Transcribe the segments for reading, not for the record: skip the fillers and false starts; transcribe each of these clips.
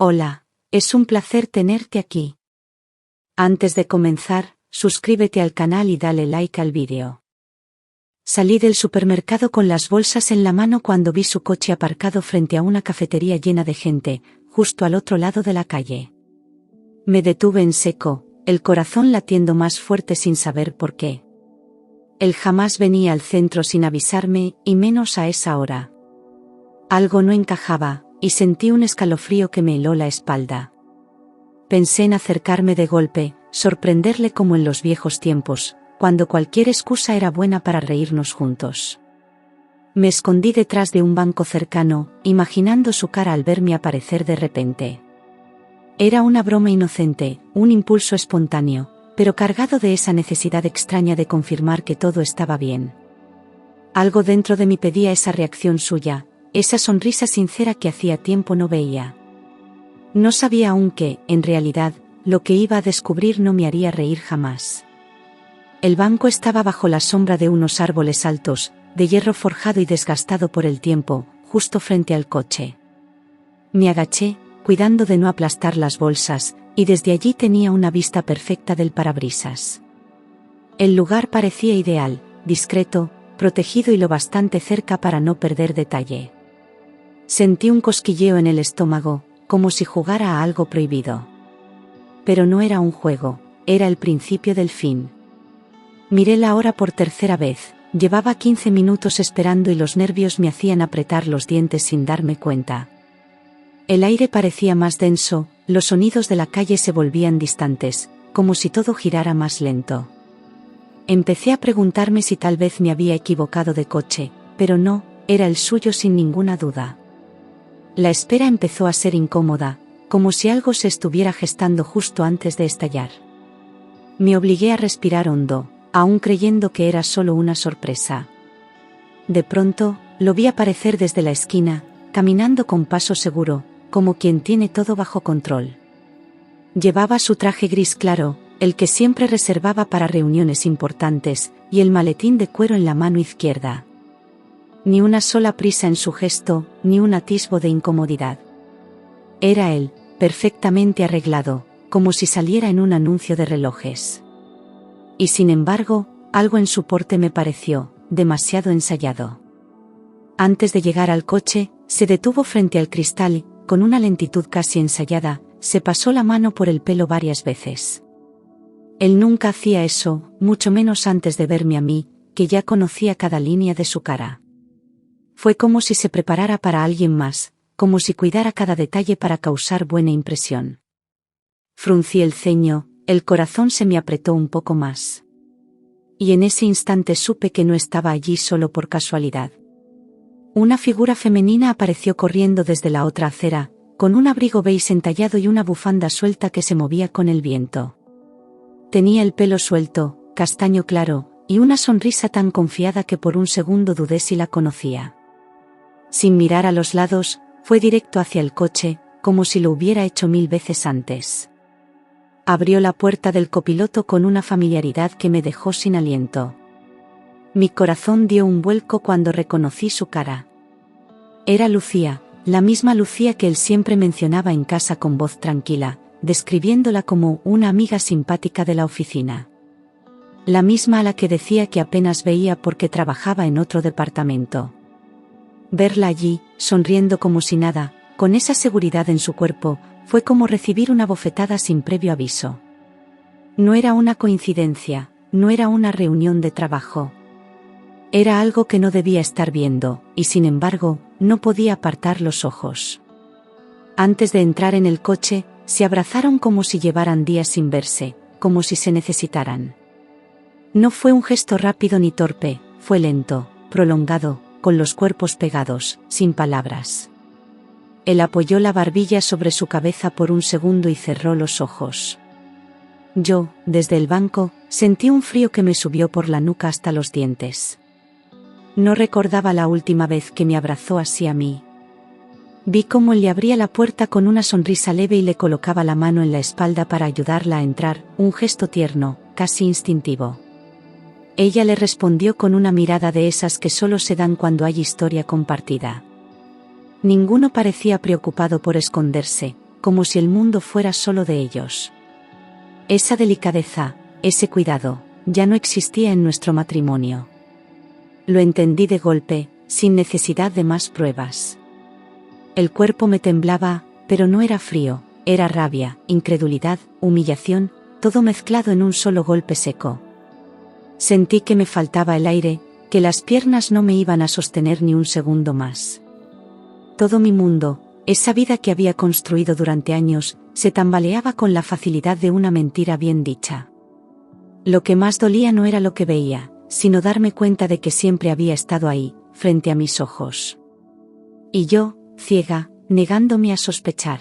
Hola, es un placer tenerte aquí. Antes de comenzar, suscríbete al canal y dale like al vídeo. Salí del supermercado con las bolsas en la mano cuando vi su coche aparcado frente a una cafetería llena de gente, justo al otro lado de la calle. Me detuve en seco, el corazón latiendo más fuerte sin saber por qué. Él jamás venía al centro sin avisarme, y menos a esa hora. Algo no encajaba, y sentí un escalofrío que me heló la espalda. Pensé en acercarme de golpe, sorprenderle como en los viejos tiempos, cuando cualquier excusa era buena para reírnos juntos. Me escondí detrás de un banco cercano, imaginando su cara al verme aparecer de repente. Era una broma inocente, un impulso espontáneo, pero cargado de esa necesidad extraña de confirmar que todo estaba bien. Algo dentro de mí pedía esa reacción suya, esa sonrisa sincera que hacía tiempo no veía. No sabía aún que, en realidad, lo que iba a descubrir no me haría reír jamás. El banco estaba bajo la sombra de unos árboles altos, de hierro forjado y desgastado por el tiempo, justo frente al coche. Me agaché, cuidando de no aplastar las bolsas, y desde allí tenía una vista perfecta del parabrisas. El lugar parecía ideal, discreto, protegido y lo bastante cerca para no perder detalle. Sentí un cosquilleo en el estómago, como si jugara a algo prohibido. Pero no era un juego, era el principio del fin. Miré la hora por tercera vez, llevaba 15 minutos esperando y los nervios me hacían apretar los dientes sin darme cuenta. El aire parecía más denso, los sonidos de la calle se volvían distantes, como si todo girara más lento. Empecé a preguntarme si tal vez me había equivocado de coche, pero no, era el suyo sin ninguna duda. La espera empezó a ser incómoda, como si algo se estuviera gestando justo antes de estallar. Me obligué a respirar hondo, aún creyendo que era solo una sorpresa. De pronto, lo vi aparecer desde la esquina, caminando con paso seguro, como quien tiene todo bajo control. Llevaba su traje gris claro, el que siempre reservaba para reuniones importantes, y el maletín de cuero en la mano izquierda. Ni una sola prisa en su gesto, ni un atisbo de incomodidad. Era él, perfectamente arreglado, como si saliera en un anuncio de relojes. Y sin embargo, algo en su porte me pareció demasiado ensayado. Antes de llegar al coche, se detuvo frente al cristal y, con una lentitud casi ensayada, se pasó la mano por el pelo varias veces. Él nunca hacía eso, mucho menos antes de verme a mí, que ya conocía cada línea de su cara. Fue como si se preparara para alguien más, como si cuidara cada detalle para causar buena impresión. Fruncí el ceño, el corazón se me apretó un poco más. Y en ese instante supe que no estaba allí solo por casualidad. Una figura femenina apareció corriendo desde la otra acera, con un abrigo beige entallado y una bufanda suelta que se movía con el viento. Tenía el pelo suelto, castaño claro, y una sonrisa tan confiada que por un segundo dudé si la conocía. Sin mirar a los lados, fue directo hacia el coche, como si lo hubiera hecho 1000 veces antes. Abrió la puerta del copiloto con una familiaridad que me dejó sin aliento. Mi corazón dio un vuelco cuando reconocí su cara. Era Lucía, la misma Lucía que él siempre mencionaba en casa con voz tranquila, describiéndola como una amiga simpática de la oficina. La misma a la que decía que apenas veía porque trabajaba en otro departamento. Verla allí, sonriendo como si nada, con esa seguridad en su cuerpo, fue como recibir una bofetada sin previo aviso. No era una coincidencia, no era una reunión de trabajo. Era algo que no debía estar viendo, y sin embargo, no podía apartar los ojos. Antes de entrar en el coche, se abrazaron como si llevaran días sin verse, como si se necesitaran. No fue un gesto rápido ni torpe, fue lento, prolongado, con los cuerpos pegados, sin palabras. Él apoyó la barbilla sobre su cabeza por un segundo y cerró los ojos. Yo, desde el banco, sentí un frío que me subió por la nuca hasta los dientes. No recordaba la última vez que me abrazó así a mí. Vi cómo él le abría la puerta con una sonrisa leve y le colocaba la mano en la espalda para ayudarla a entrar, un gesto tierno, casi instintivo. Ella le respondió con una mirada de esas que solo se dan cuando hay historia compartida. Ninguno parecía preocupado por esconderse, como si el mundo fuera solo de ellos. Esa delicadeza, ese cuidado, ya no existía en nuestro matrimonio. Lo entendí de golpe, sin necesidad de más pruebas. El cuerpo me temblaba, pero no era frío, era rabia, incredulidad, humillación, todo mezclado en un solo golpe seco. Sentí que me faltaba el aire, que las piernas no me iban a sostener ni un segundo más. Todo mi mundo, esa vida que había construido durante años, se tambaleaba con la facilidad de una mentira bien dicha. Lo que más dolía no era lo que veía, sino darme cuenta de que siempre había estado ahí, frente a mis ojos. Y yo, ciega, negándome a sospechar.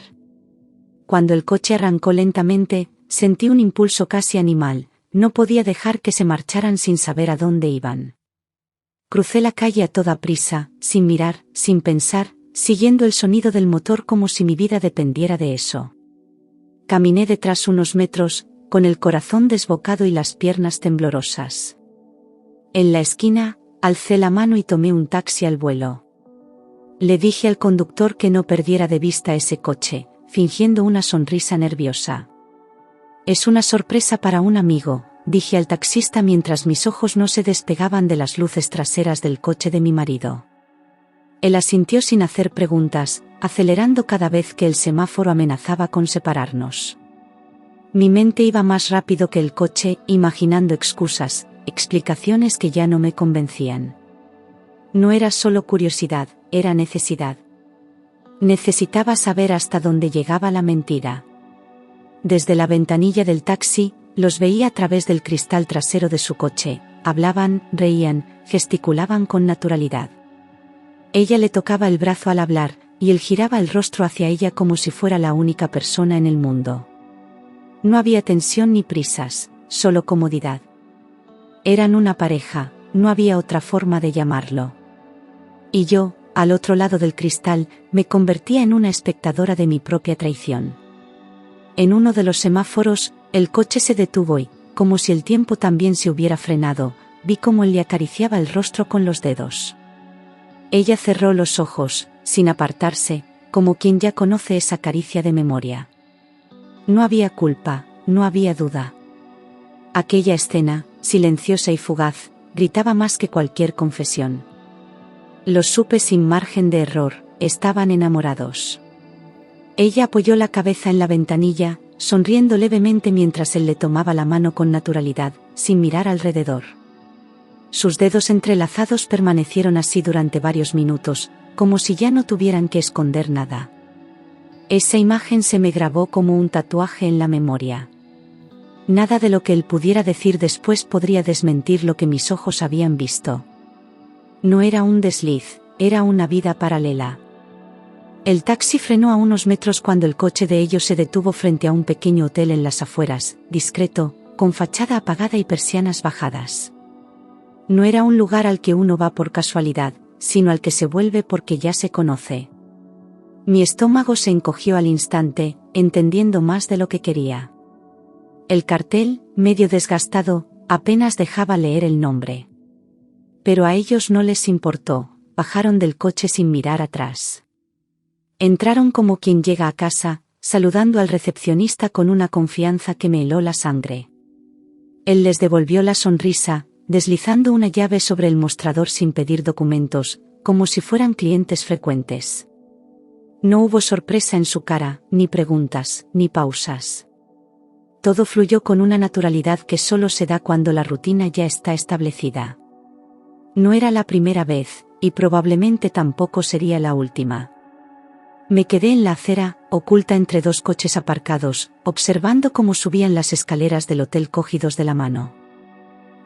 Cuando el coche arrancó lentamente, sentí un impulso casi animal, no podía dejar que se marcharan sin saber a dónde iban. Crucé la calle a toda prisa, sin mirar, sin pensar, siguiendo el sonido del motor como si mi vida dependiera de eso. Caminé detrás unos metros, con el corazón desbocado y las piernas temblorosas. En la esquina, alcé la mano y tomé un taxi al vuelo. Le dije al conductor que no perdiera de vista ese coche, fingiendo una sonrisa nerviosa. «Es una sorpresa para un amigo», dije al taxista mientras mis ojos no se despegaban de las luces traseras del coche de mi marido. Él asintió sin hacer preguntas, acelerando cada vez que el semáforo amenazaba con separarnos. Mi mente iba más rápido que el coche, imaginando excusas, explicaciones que ya no me convencían. No era solo curiosidad, era necesidad. Necesitaba saber hasta dónde llegaba la mentira. Desde la ventanilla del taxi, los veía a través del cristal trasero de su coche, hablaban, reían, gesticulaban con naturalidad. Ella le tocaba el brazo al hablar, y él giraba el rostro hacia ella como si fuera la única persona en el mundo. No había tensión ni prisas, solo comodidad. Eran una pareja, no había otra forma de llamarlo. Y yo, al otro lado del cristal, me convertía en una espectadora de mi propia traición. En uno de los semáforos, el coche se detuvo y, como si el tiempo también se hubiera frenado, vi cómo él le acariciaba el rostro con los dedos. Ella cerró los ojos, sin apartarse, como quien ya conoce esa caricia de memoria. No había culpa, no había duda. Aquella escena, silenciosa y fugaz, gritaba más que cualquier confesión. Lo supe sin margen de error, estaban enamorados. Ella apoyó la cabeza en la ventanilla, sonriendo levemente mientras él le tomaba la mano con naturalidad, sin mirar alrededor. Sus dedos entrelazados permanecieron así durante varios minutos, como si ya no tuvieran que esconder nada. Esa imagen se me grabó como un tatuaje en la memoria. Nada de lo que él pudiera decir después podría desmentir lo que mis ojos habían visto. No era un desliz, era una vida paralela. El taxi frenó a unos metros cuando el coche de ellos se detuvo frente a un pequeño hotel en las afueras, discreto, con fachada apagada y persianas bajadas. No era un lugar al que uno va por casualidad, sino al que se vuelve porque ya se conoce. Mi estómago se encogió al instante, entendiendo más de lo que quería. El cartel, medio desgastado, apenas dejaba leer el nombre. Pero a ellos no les importó, bajaron del coche sin mirar atrás. Entraron como quien llega a casa, saludando al recepcionista con una confianza que me heló la sangre. Él les devolvió la sonrisa, deslizando una llave sobre el mostrador sin pedir documentos, como si fueran clientes frecuentes. No hubo sorpresa en su cara, ni preguntas, ni pausas. Todo fluyó con una naturalidad que solo se da cuando la rutina ya está establecida. No era la primera vez, y probablemente tampoco sería la última. Me quedé en la acera, oculta entre dos coches aparcados, observando cómo subían las escaleras del hotel cogidos de la mano.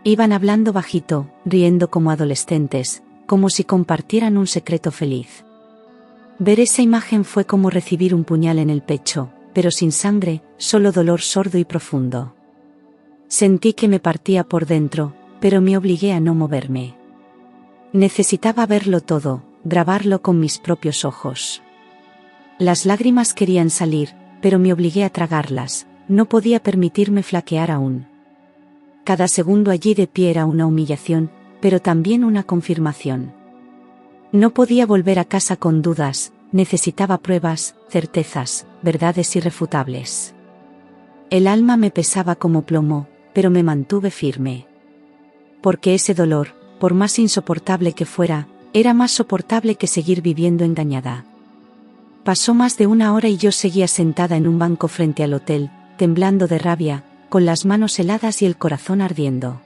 Iban hablando bajito, riendo como adolescentes, como si compartieran un secreto feliz. Ver esa imagen fue como recibir un puñal en el pecho, pero sin sangre, solo dolor sordo y profundo. Sentí que me partía por dentro, pero me obligué a no moverme. Necesitaba verlo todo, grabarlo con mis propios ojos. Las lágrimas querían salir, pero me obligué a tragarlas, no podía permitirme flaquear aún. Cada segundo allí de pie era una humillación, pero también una confirmación. No podía volver a casa con dudas, necesitaba pruebas, certezas, verdades irrefutables. El alma me pesaba como plomo, pero me mantuve firme. Porque ese dolor, por más insoportable que fuera, era más soportable que seguir viviendo engañada. Pasó más de una hora y yo seguía sentada en un banco frente al hotel, temblando de rabia, con las manos heladas y el corazón ardiendo.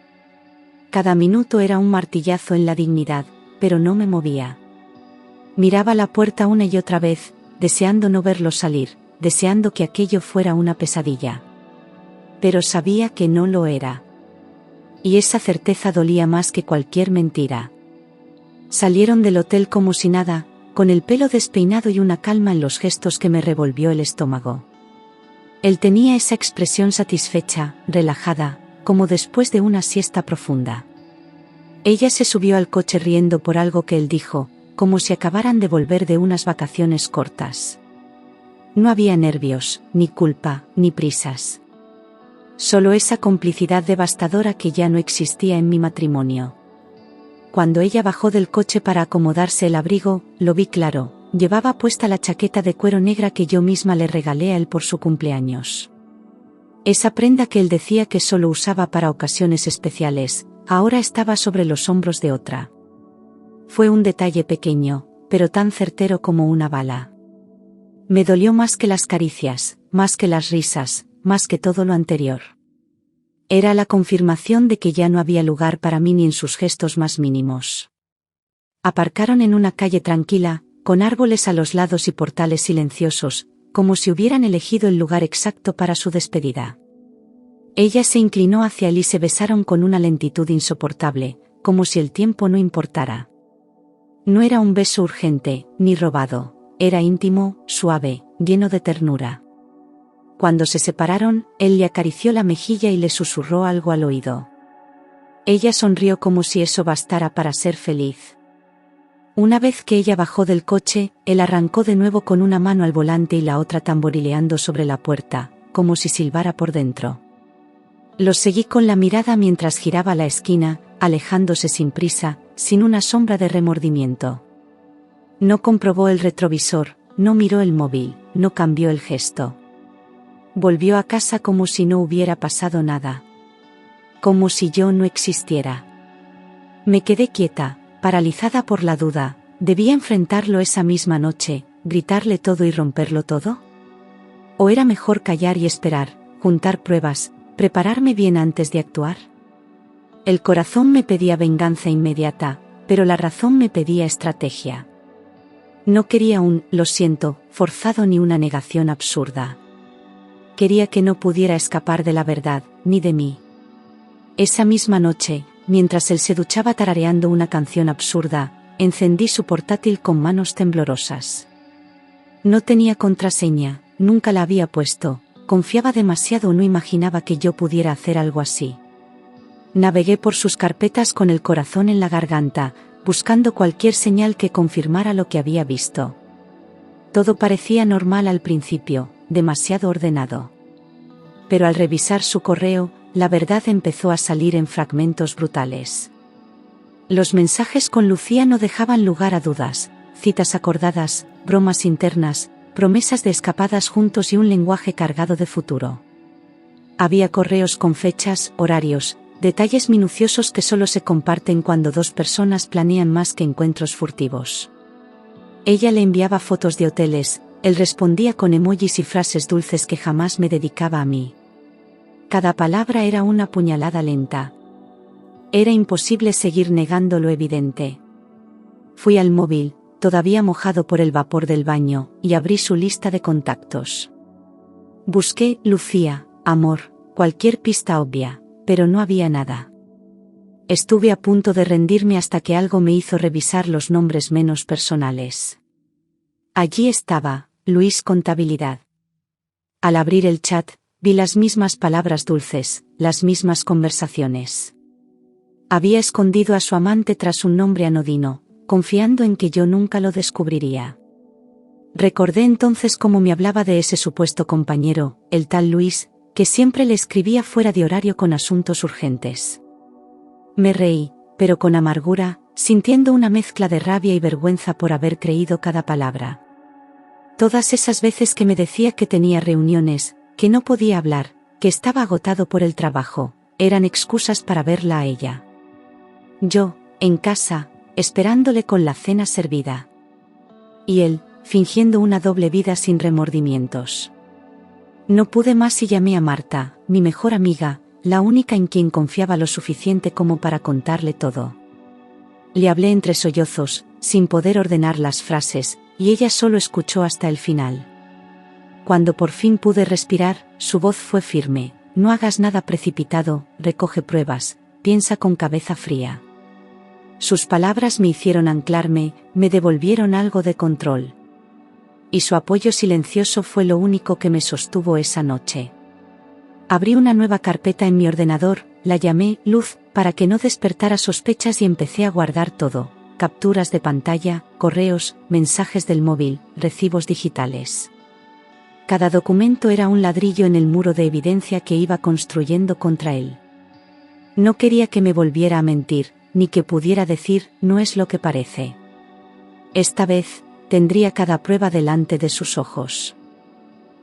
Cada minuto era un martillazo en la dignidad, pero no me movía. Miraba la puerta una y otra vez, deseando no verlo salir, deseando que aquello fuera una pesadilla. Pero sabía que no lo era. Y esa certeza dolía más que cualquier mentira. Salieron del hotel como si nada, con el pelo despeinado y una calma en los gestos que me revolvió el estómago. Él tenía esa expresión satisfecha, relajada, como después de una siesta profunda. Ella se subió al coche riendo por algo que él dijo, como si acabaran de volver de unas vacaciones cortas. No había nervios, ni culpa, ni prisas. Solo esa complicidad devastadora que ya no existía en mi matrimonio. Cuando ella bajó del coche para acomodarse el abrigo, lo vi claro, llevaba puesta la chaqueta de cuero negra que yo misma le regalé a él por su cumpleaños. Esa prenda que él decía que solo usaba para ocasiones especiales, ahora estaba sobre los hombros de otra. Fue un detalle pequeño, pero tan certero como una bala. Me dolió más que las caricias, más que las risas, más que todo lo anterior. Era la confirmación de que ya no había lugar para mí ni en sus gestos más mínimos. Aparcaron en una calle tranquila, con árboles a los lados y portales silenciosos, como si hubieran elegido el lugar exacto para su despedida. Ella se inclinó hacia él y se besaron con una lentitud insoportable, como si el tiempo no importara. No era un beso urgente, ni robado, era íntimo, suave, lleno de ternura. Cuando se separaron, él le acarició la mejilla y le susurró algo al oído. Ella sonrió como si eso bastara para ser feliz. Una vez que ella bajó del coche, él arrancó de nuevo con una mano al volante y la otra tamborileando sobre la puerta, como si silbara por dentro. Los seguí con la mirada mientras giraba la esquina, alejándose sin prisa, sin una sombra de remordimiento. No comprobó el retrovisor, no miró el móvil, no cambió el gesto. Volvió a casa como si no hubiera pasado nada. Como si yo no existiera. Me quedé quieta, paralizada por la duda, ¿debía enfrentarlo esa misma noche, gritarle todo y romperlo todo? ¿O era mejor callar y esperar, juntar pruebas, prepararme bien antes de actuar? El corazón me pedía venganza inmediata, pero la razón me pedía estrategia. No quería un «lo siento» forzado ni una negación absurda. Quería que no pudiera escapar de la verdad, ni de mí. Esa misma noche, mientras él se duchaba tarareando una canción absurda, encendí su portátil con manos temblorosas. No tenía contraseña, nunca la había puesto, confiaba demasiado o no imaginaba que yo pudiera hacer algo así. Navegué por sus carpetas con el corazón en la garganta, buscando cualquier señal que confirmara lo que había visto. Todo parecía normal al principio, demasiado ordenado. Pero al revisar su correo, la verdad empezó a salir en fragmentos brutales. Los mensajes con Lucía no dejaban lugar a dudas, citas acordadas, bromas internas, promesas de escapadas juntos y un lenguaje cargado de futuro. Había correos con fechas, horarios, detalles minuciosos que solo se comparten cuando dos personas planean más que encuentros furtivos. Ella le enviaba fotos de hoteles, él respondía con emojis y frases dulces que jamás me dedicaba a mí. Cada palabra era una puñalada lenta. Era imposible seguir negando lo evidente. Fui al móvil, todavía mojado por el vapor del baño, y abrí su lista de contactos. Busqué Lucía, amor, cualquier pista obvia, pero no había nada. Estuve a punto de rendirme hasta que algo me hizo revisar los nombres menos personales. Allí estaba, Luis Contabilidad. Al abrir el chat, vi las mismas palabras dulces, las mismas conversaciones. Había escondido a su amante tras un nombre anodino, confiando en que yo nunca lo descubriría. Recordé entonces cómo me hablaba de ese supuesto compañero, el tal Luis, que siempre le escribía fuera de horario con asuntos urgentes. Me reí, pero con amargura, sintiendo una mezcla de rabia y vergüenza por haber creído cada palabra. Todas esas veces que me decía que tenía reuniones, que no podía hablar, que estaba agotado por el trabajo, eran excusas para verla a ella. Yo, en casa, esperándole con la cena servida. Y él, fingiendo una doble vida sin remordimientos. No pude más y llamé a Marta, mi mejor amiga, la única en quien confiaba lo suficiente como para contarle todo. Le hablé entre sollozos, sin poder ordenar las frases, y ella solo escuchó hasta el final. Cuando por fin pude respirar, su voz fue firme: no hagas nada precipitado, recoge pruebas, piensa con cabeza fría. Sus palabras me hicieron anclarme, me devolvieron algo de control. Y su apoyo silencioso fue lo único que me sostuvo esa noche. Abrí una nueva carpeta en mi ordenador, la llamé Luz, para que no despertara sospechas y empecé a guardar todo: capturas de pantalla, correos, mensajes del móvil, recibos digitales. Cada documento era un ladrillo en el muro de evidencia que iba construyendo contra él. No quería que me volviera a mentir, ni que pudiera decir: no es lo que parece. Esta vez, tendría cada prueba delante de sus ojos.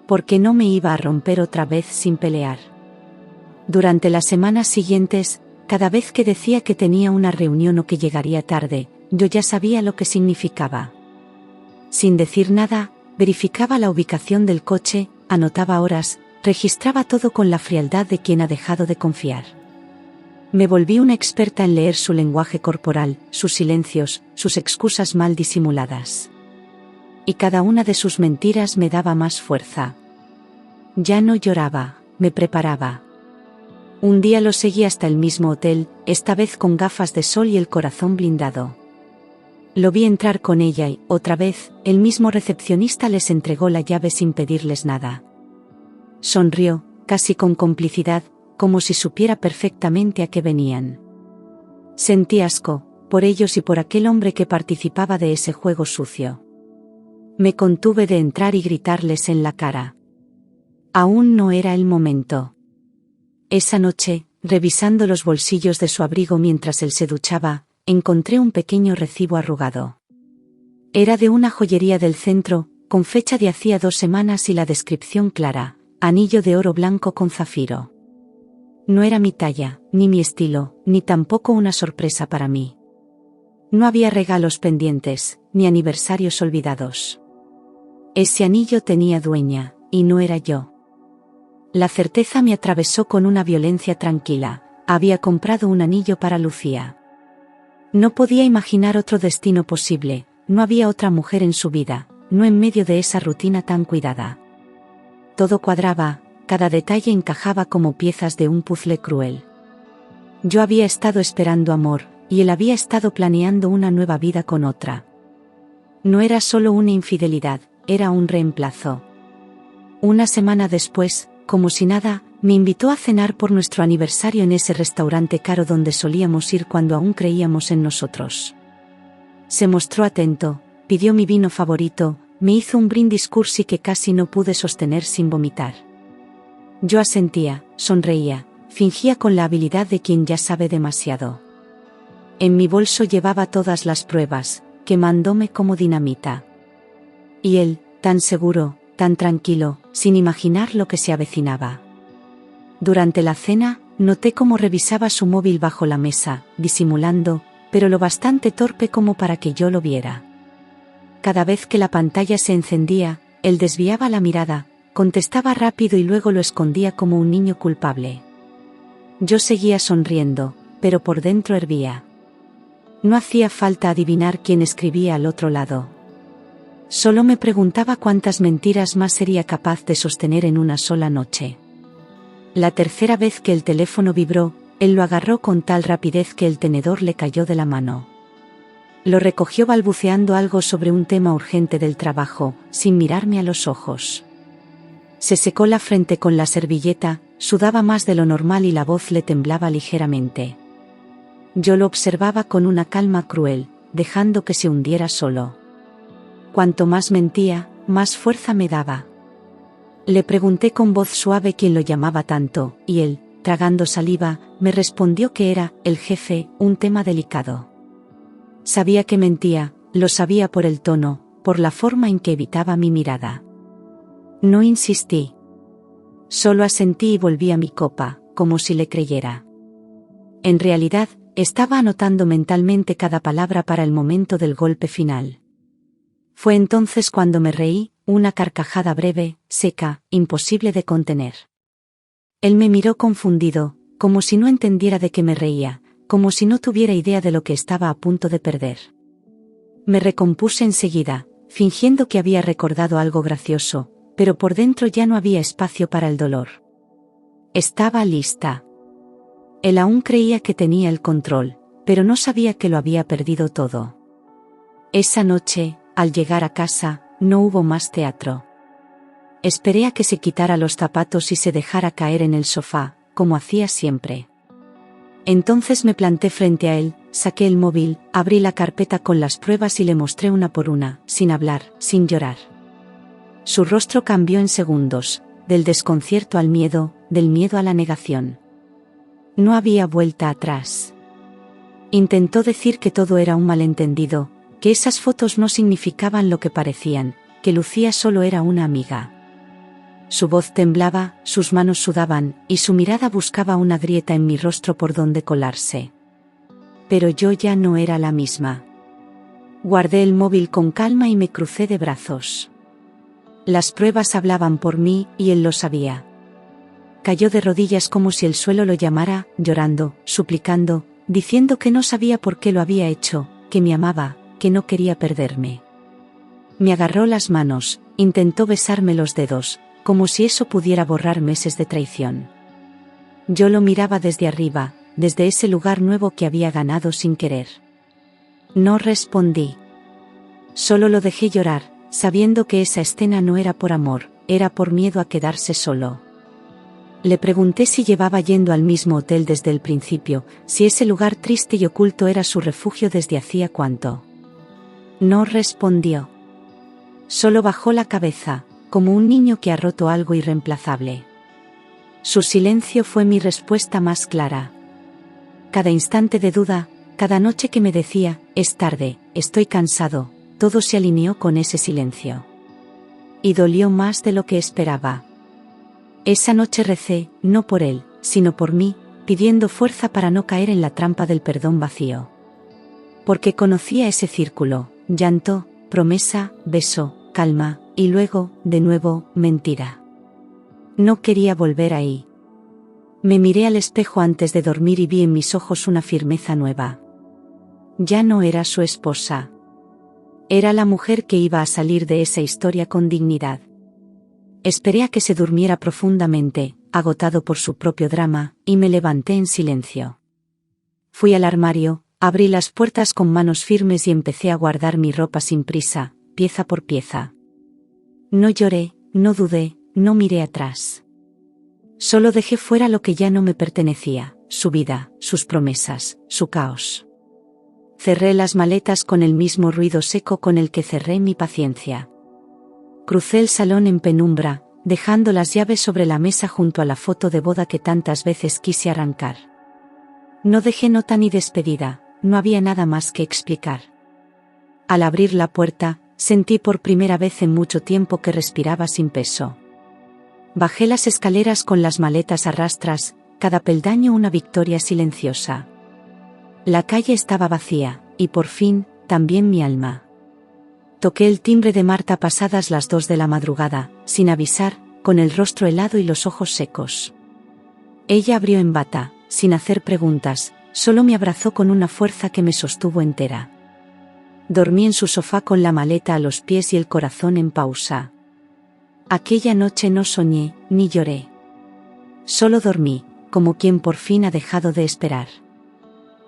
Porque no me iba a romper otra vez sin pelear. Durante las semanas siguientes, cada vez que decía que tenía una reunión o que llegaría tarde, yo ya sabía lo que significaba. Sin decir nada, verificaba la ubicación del coche, anotaba horas, registraba todo con la frialdad de quien ha dejado de confiar. Me volví una experta en leer su lenguaje corporal, sus silencios, sus excusas mal disimuladas. Y cada una de sus mentiras me daba más fuerza. Ya no lloraba, me preparaba. Un día lo seguí hasta el mismo hotel, esta vez con gafas de sol y el corazón blindado. Lo vi entrar con ella y, otra vez, el mismo recepcionista les entregó la llave sin pedirles nada. Sonrió, casi con complicidad, como si supiera perfectamente a qué venían. Sentí asco, por ellos y por aquel hombre que participaba de ese juego sucio. Me contuve de entrar y gritarles en la cara. Aún no era el momento. Esa noche, revisando los bolsillos de su abrigo mientras él se duchaba, encontré un pequeño recibo arrugado. Era de una joyería del centro, con fecha de hacía 2 semanas y la descripción clara: anillo de oro blanco con zafiro. No era mi talla, ni mi estilo, ni tampoco una sorpresa para mí. No había regalos pendientes, ni aniversarios olvidados. Ese anillo tenía dueña, y no era yo. La certeza me atravesó con una violencia tranquila: había comprado un anillo para Lucía. No podía imaginar otro destino posible, no había otra mujer en su vida, no en medio de esa rutina tan cuidada. Todo cuadraba, cada detalle encajaba como piezas de un puzzle cruel. Yo había estado esperando amor, y él había estado planeando una nueva vida con otra. No era solo una infidelidad, era un reemplazo. Una semana después, como si nada, me invitó a cenar por nuestro aniversario en ese restaurante caro donde solíamos ir cuando aún creíamos en nosotros. Se mostró atento, pidió mi vino favorito, me hizo un brindis cursi que casi no pude sostener sin vomitar. Yo asentía, sonreía, fingía con la habilidad de quien ya sabe demasiado. En mi bolso llevaba todas las pruebas, quemándome como dinamita. Y él, tan seguro, tan tranquilo, sin imaginar lo que se avecinaba. Durante la cena, noté cómo revisaba su móvil bajo la mesa, disimulando, pero lo bastante torpe como para que yo lo viera. Cada vez que la pantalla se encendía, él desviaba la mirada, contestaba rápido y luego lo escondía como un niño culpable. Yo seguía sonriendo, pero por dentro hervía. No hacía falta adivinar quién escribía al otro lado. Solo me preguntaba cuántas mentiras más sería capaz de sostener en una sola noche. La tercera vez que el teléfono vibró, él lo agarró con tal rapidez que el tenedor le cayó de la mano. Lo recogió balbuceando algo sobre un tema urgente del trabajo, sin mirarme a los ojos. Se secó la frente con la servilleta, sudaba más de lo normal y la voz le temblaba ligeramente. Yo lo observaba con una calma cruel, dejando que se hundiera solo. Cuanto más mentía, más fuerza me daba. Le pregunté con voz suave quién lo llamaba tanto, y él, tragando saliva, me respondió que era el jefe, un tema delicado. Sabía que mentía, lo sabía por el tono, por la forma en que evitaba mi mirada. No insistí. Solo asentí y volví a mi copa, como si le creyera. En realidad, estaba anotando mentalmente cada palabra para el momento del golpe final. Fue entonces cuando me reí, una carcajada breve, seca, imposible de contener. Él me miró confundido, como si no entendiera de qué me reía, como si no tuviera idea de lo que estaba a punto de perder. Me recompuse enseguida, fingiendo que había recordado algo gracioso, pero por dentro ya no había espacio para el dolor. Estaba lista. Él aún creía que tenía el control, pero no sabía que lo había perdido todo. Esa noche, al llegar a casa, no hubo más teatro. Esperé a que se quitara los zapatos y se dejara caer en el sofá, como hacía siempre. Entonces me planté frente a él, saqué el móvil, abrí la carpeta con las pruebas y le mostré una por una, sin hablar, sin llorar. Su rostro cambió en segundos, del desconcierto al miedo, del miedo a la negación. No había vuelta atrás. Intentó decir que todo era un malentendido, que esas fotos no significaban lo que parecían, que Lucía solo era una amiga. Su voz temblaba, sus manos sudaban, y su mirada buscaba una grieta en mi rostro por donde colarse. Pero yo ya no era la misma. Guardé el móvil con calma y me crucé de brazos. Las pruebas hablaban por mí, y él lo sabía. Cayó de rodillas como si el suelo lo llamara, llorando, suplicando, diciendo que no sabía por qué lo había hecho, que me amaba, que no quería perderme. Me agarró las manos, intentó besarme los dedos, como si eso pudiera borrar meses de traición. Yo lo miraba desde arriba, desde ese lugar nuevo que había ganado sin querer. No respondí. Solo lo dejé llorar, sabiendo que esa escena no era por amor, era por miedo a quedarse solo. Le pregunté si llevaba yendo al mismo hotel desde el principio, si ese lugar triste y oculto era su refugio desde hacía cuánto. No respondió. Solo bajó la cabeza, como un niño que ha roto algo irreemplazable. Su silencio fue mi respuesta más clara. Cada instante de duda, cada noche que me decía, es tarde, estoy cansado, todo se alineó con ese silencio. Y dolió más de lo que esperaba. Esa noche recé, no por él, sino por mí, pidiendo fuerza para no caer en la trampa del perdón vacío. Porque conocía ese círculo, llanto, promesa, beso, calma, y luego, de nuevo, mentira. No quería volver ahí. Me miré al espejo antes de dormir y vi en mis ojos una firmeza nueva. Ya no era su esposa. Era la mujer que iba a salir de esa historia con dignidad. Esperé a que se durmiera profundamente, agotado por su propio drama, y me levanté en silencio. Fui al armario, abrí las puertas con manos firmes y empecé a guardar mi ropa sin prisa, pieza por pieza. No lloré, no dudé, no miré atrás. Solo dejé fuera lo que ya no me pertenecía, su vida, sus promesas, su caos. Cerré las maletas con el mismo ruido seco con el que cerré mi paciencia. Crucé el salón en penumbra, dejando las llaves sobre la mesa junto a la foto de boda que tantas veces quise arrancar. No dejé nota ni despedida, no había nada más que explicar. Al abrir la puerta, sentí por primera vez en mucho tiempo que respiraba sin peso. Bajé las escaleras con las maletas a rastras, cada peldaño una victoria silenciosa. La calle estaba vacía, y por fin, también mi alma. Toqué el timbre de Marta pasadas las 2 de la madrugada, sin avisar, con el rostro helado y los ojos secos. Ella abrió en bata, sin hacer preguntas, solo me abrazó con una fuerza que me sostuvo entera. Dormí en su sofá con la maleta a los pies y el corazón en pausa. Aquella noche no soñé, ni lloré. Solo dormí, como quien por fin ha dejado de esperar.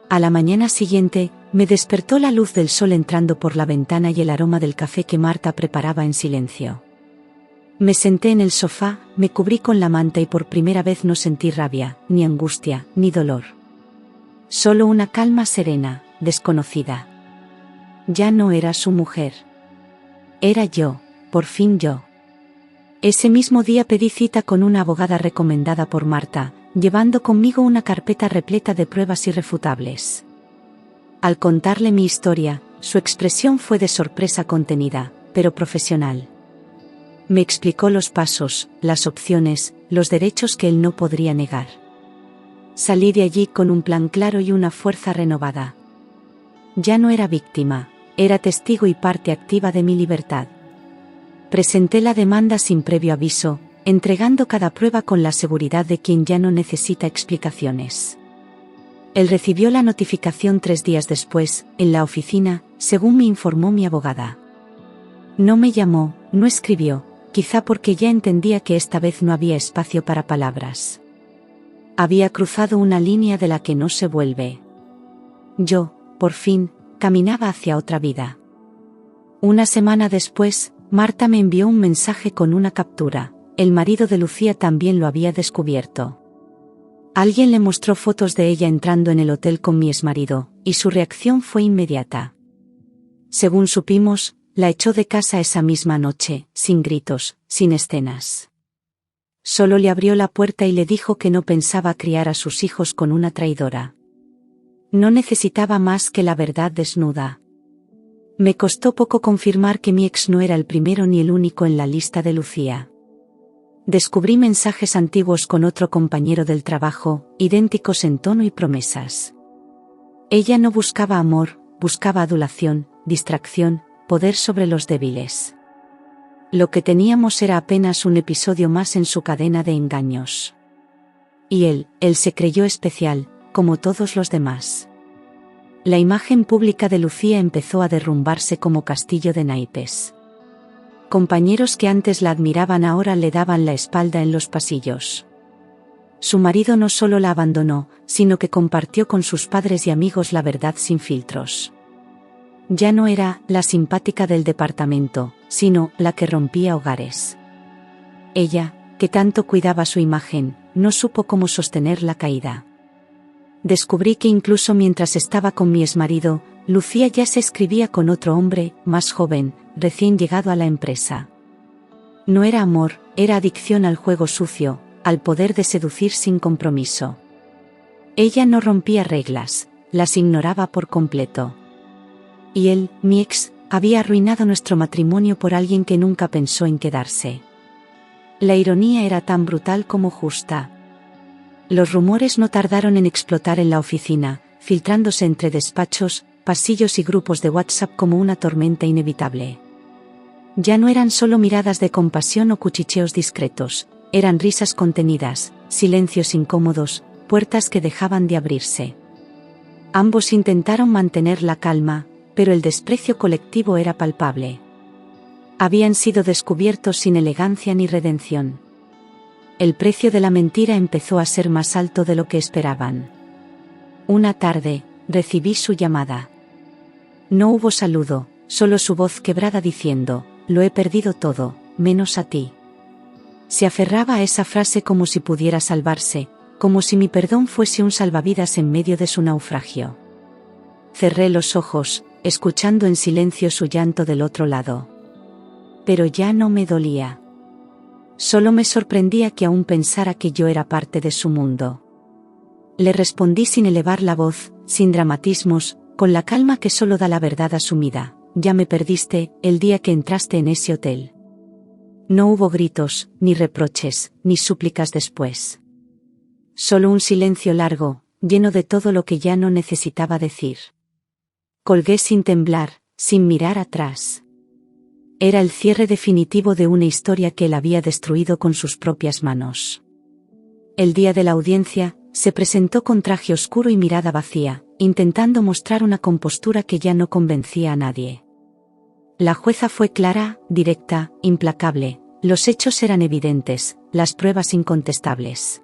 A la mañana siguiente, me despertó la luz del sol entrando por la ventana y el aroma del café que Marta preparaba en silencio. Me senté en el sofá, me cubrí con la manta y por primera vez no sentí rabia, ni angustia, ni dolor. Solo una calma serena, desconocida. Ya no era su mujer. Era yo, por fin yo. Ese mismo día pedí cita con una abogada recomendada por Marta, llevando conmigo una carpeta repleta de pruebas irrefutables. Al contarle mi historia, su expresión fue de sorpresa contenida, pero profesional. Me explicó los pasos, las opciones, los derechos que él no podría negar. Salí de allí con un plan claro y una fuerza renovada. Ya no era víctima, era testigo y parte activa de mi libertad. Presenté la demanda sin previo aviso, entregando cada prueba con la seguridad de quien ya no necesita explicaciones. Él recibió la notificación 3 días después, en la oficina, según me informó mi abogada. No me llamó, no escribió, quizá porque ya entendía que esta vez no había espacio para palabras. Había cruzado una línea de la que no se vuelve. Yo, por fin, caminaba hacia otra vida. Una semana después, Marta me envió un mensaje con una captura. El marido de Lucía también lo había descubierto. Alguien le mostró fotos de ella entrando en el hotel con mi exmarido, y su reacción fue inmediata. Según supimos, la echó de casa esa misma noche, sin gritos, sin escenas. Solo le abrió la puerta y le dijo que no pensaba criar a sus hijos con una traidora. No necesitaba más que la verdad desnuda. Me costó poco confirmar que mi ex no era el primero ni el único en la lista de Lucía. Descubrí mensajes antiguos con otro compañero del trabajo, idénticos en tono y promesas. Ella no buscaba amor, buscaba adulación, distracción, poder sobre los débiles. Lo que teníamos era apenas un episodio más en su cadena de engaños. Y él se creyó especial, como todos los demás. La imagen pública de Lucía empezó a derrumbarse como castillo de naipes. Compañeros que antes la admiraban ahora le daban la espalda en los pasillos. Su marido no solo la abandonó, sino que compartió con sus padres y amigos la verdad sin filtros. Ya no era la simpática del departamento, sino la que rompía hogares. Ella, que tanto cuidaba su imagen, no supo cómo sostener la caída. Descubrí que incluso mientras estaba con mi exmarido, Lucía ya se escribía con otro hombre, más joven, recién llegado a la empresa. No era amor, era adicción al juego sucio, al poder de seducir sin compromiso. Ella no rompía reglas, las ignoraba por completo. Y él, mi ex, había arruinado nuestro matrimonio por alguien que nunca pensó en quedarse. La ironía era tan brutal como justa. Los rumores no tardaron en explotar en la oficina, filtrándose entre despachos, pasillos y grupos de WhatsApp como una tormenta inevitable. Ya no eran solo miradas de compasión o cuchicheos discretos, eran risas contenidas, silencios incómodos, puertas que dejaban de abrirse. Ambos intentaron mantener la calma, pero el desprecio colectivo era palpable. Habían sido descubiertos sin elegancia ni redención. El precio de la mentira empezó a ser más alto de lo que esperaban. Una tarde, recibí su llamada. No hubo saludo, solo su voz quebrada diciendo: «Lo he perdido todo, menos a ti». Se aferraba a esa frase como si pudiera salvarse, como si mi perdón fuese un salvavidas en medio de su naufragio. Cerré los ojos, escuchando en silencio su llanto del otro lado. Pero ya no me dolía. Solo me sorprendía que aún pensara que yo era parte de su mundo. Le respondí sin elevar la voz, sin dramatismos, con la calma que solo da la verdad asumida: «Ya me perdiste, el día que entraste en ese hotel». No hubo gritos, ni reproches, ni súplicas después. Solo un silencio largo, lleno de todo lo que ya no necesitaba decir. Colgué sin temblar, sin mirar atrás. Era el cierre definitivo de una historia que él había destruido con sus propias manos. El día de la audiencia, se presentó con traje oscuro y mirada vacía, intentando mostrar una compostura que ya no convencía a nadie. La jueza fue clara, directa, implacable, los hechos eran evidentes, las pruebas incontestables.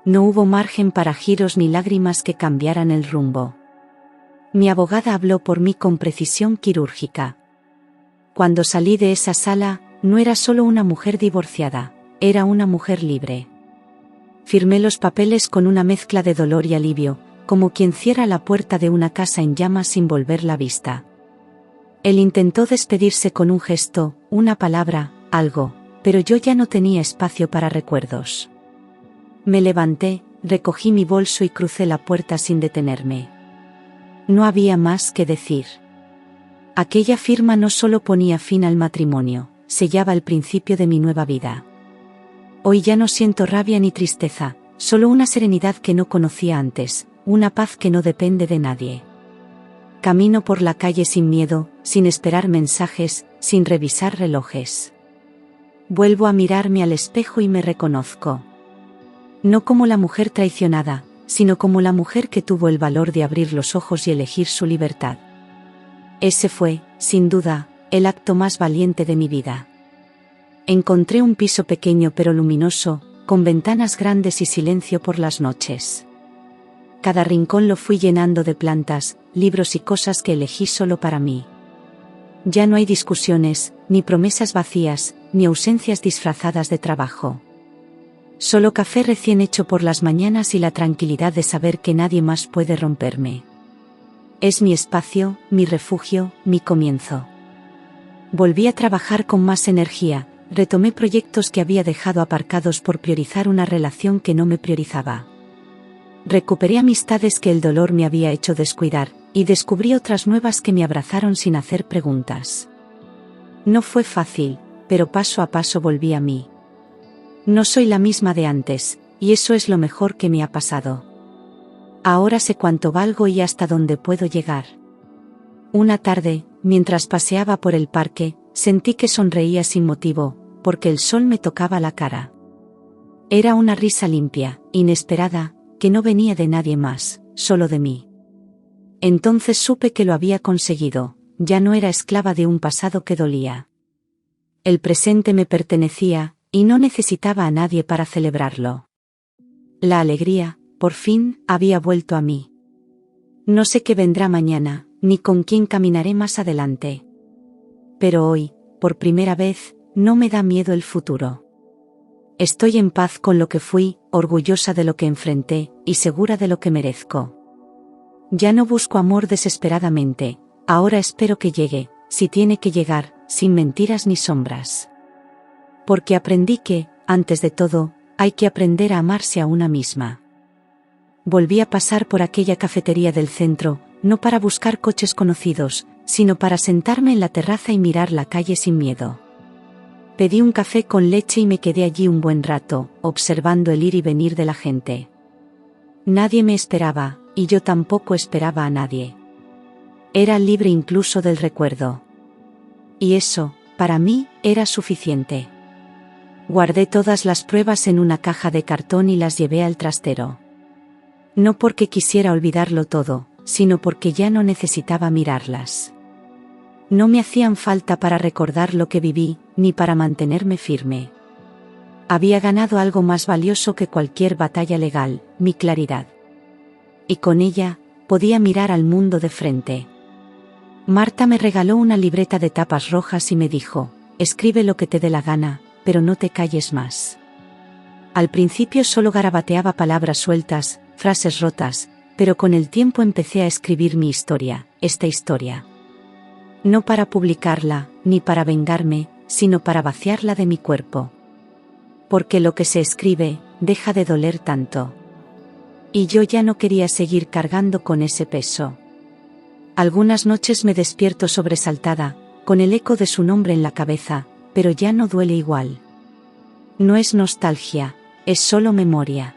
No hubo margen para giros ni lágrimas que cambiaran el rumbo. Mi abogada habló por mí con precisión quirúrgica. Cuando salí de esa sala, no era solo una mujer divorciada, era una mujer libre. Firmé los papeles con una mezcla de dolor y alivio, como quien cierra la puerta de una casa en llamas sin volver la vista. Él intentó despedirse con un gesto, una palabra, algo, pero yo ya no tenía espacio para recuerdos. Me levanté, recogí mi bolso y crucé la puerta sin detenerme. No había más que decir. Aquella firma no solo ponía fin al matrimonio, sellaba el principio de mi nueva vida. Hoy ya no siento rabia ni tristeza, solo una serenidad que no conocía antes, una paz que no depende de nadie. Camino por la calle sin miedo, sin esperar mensajes, sin revisar relojes. Vuelvo a mirarme al espejo y me reconozco. No como la mujer traicionada, sino como la mujer que tuvo el valor de abrir los ojos y elegir su libertad. Ese fue, sin duda, el acto más valiente de mi vida. Encontré un piso pequeño pero luminoso, con ventanas grandes y silencio por las noches. Cada rincón lo fui llenando de plantas, libros y cosas que elegí solo para mí. Ya no hay discusiones, ni promesas vacías, ni ausencias disfrazadas de trabajo. Solo café recién hecho por las mañanas y la tranquilidad de saber que nadie más puede romperme. Es mi espacio, mi refugio, mi comienzo. Volví a trabajar con más energía, retomé proyectos que había dejado aparcados por priorizar una relación que no me priorizaba. Recuperé amistades que el dolor me había hecho descuidar, y descubrí otras nuevas que me abrazaron sin hacer preguntas. No fue fácil, pero paso a paso volví a mí. No soy la misma de antes, y eso es lo mejor que me ha pasado. Ahora sé cuánto valgo y hasta dónde puedo llegar. Una tarde, mientras paseaba por el parque, sentí que sonreía sin motivo, porque el sol me tocaba la cara. Era una risa limpia, inesperada, que no venía de nadie más, solo de mí. Entonces supe que lo había conseguido, ya no era esclava de un pasado que dolía. El presente me pertenecía, y no necesitaba a nadie para celebrarlo. La alegría, por fin, había vuelto a mí. No sé qué vendrá mañana, ni con quién caminaré más adelante. Pero hoy, por primera vez, no me da miedo el futuro. Estoy en paz con lo que fui, orgullosa de lo que enfrenté, y segura de lo que merezco. Ya no busco amor desesperadamente, ahora espero que llegue, si tiene que llegar, sin mentiras ni sombras. Porque aprendí que, antes de todo, hay que aprender a amarse a una misma. Volví a pasar por aquella cafetería del centro, no para buscar coches conocidos, sino para sentarme en la terraza y mirar la calle sin miedo. Pedí un café con leche y me quedé allí un buen rato, observando el ir y venir de la gente. Nadie me esperaba, y yo tampoco esperaba a nadie. Era libre incluso del recuerdo. Y eso, para mí, era suficiente. Guardé todas las pruebas en una caja de cartón y las llevé al trastero. No porque quisiera olvidarlo todo, sino porque ya no necesitaba mirarlas. No me hacían falta para recordar lo que viví, ni para mantenerme firme. Había ganado algo más valioso que cualquier batalla legal, mi claridad. Y con ella, podía mirar al mundo de frente. Marta me regaló una libreta de tapas rojas y me dijo, escribe lo que te dé la gana, pero no te calles más. Al principio solo garabateaba palabras sueltas, frases rotas, pero con el tiempo empecé a escribir mi historia, esta historia. No para publicarla, ni para vengarme, sino para vaciarla de mi cuerpo. Porque lo que se escribe, deja de doler tanto. Y yo ya no quería seguir cargando con ese peso. Algunas noches me despierto sobresaltada, con el eco de su nombre en la cabeza, pero ya no duele igual. No es nostalgia, es solo memoria.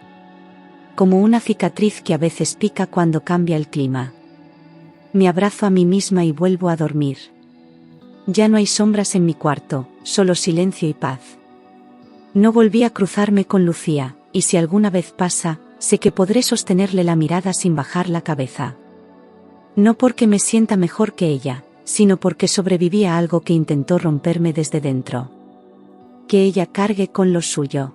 Como una cicatriz que a veces pica cuando cambia el clima. Me abrazo a mí misma y vuelvo a dormir. Ya no hay sombras en mi cuarto, solo silencio y paz. No volví a cruzarme con Lucía, y si alguna vez pasa, sé que podré sostenerle la mirada sin bajar la cabeza. No porque me sienta mejor que ella, sino porque sobreviví a algo que intentó romperme desde dentro. Que ella cargue con lo suyo.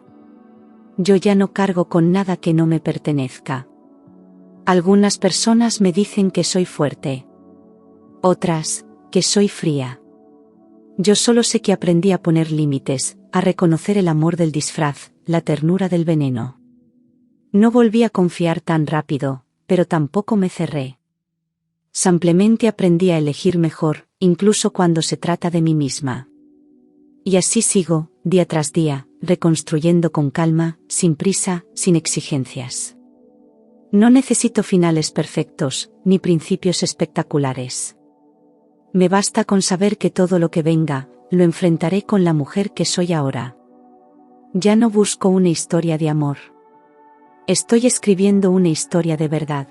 Yo ya no cargo con nada que no me pertenezca. Algunas personas me dicen que soy fuerte. Otras, que soy fría. Yo solo sé que aprendí a poner límites, a reconocer el amor del disfraz, la ternura del veneno. No volví a confiar tan rápido, pero tampoco me cerré. Simplemente aprendí a elegir mejor, incluso cuando se trata de mí misma. Y así sigo, día tras día, reconstruyendo con calma, sin prisa, sin exigencias. No necesito finales perfectos, ni principios espectaculares. Me basta con saber que todo lo que venga, lo enfrentaré con la mujer que soy ahora. Ya no busco una historia de amor. Estoy escribiendo una historia de verdad.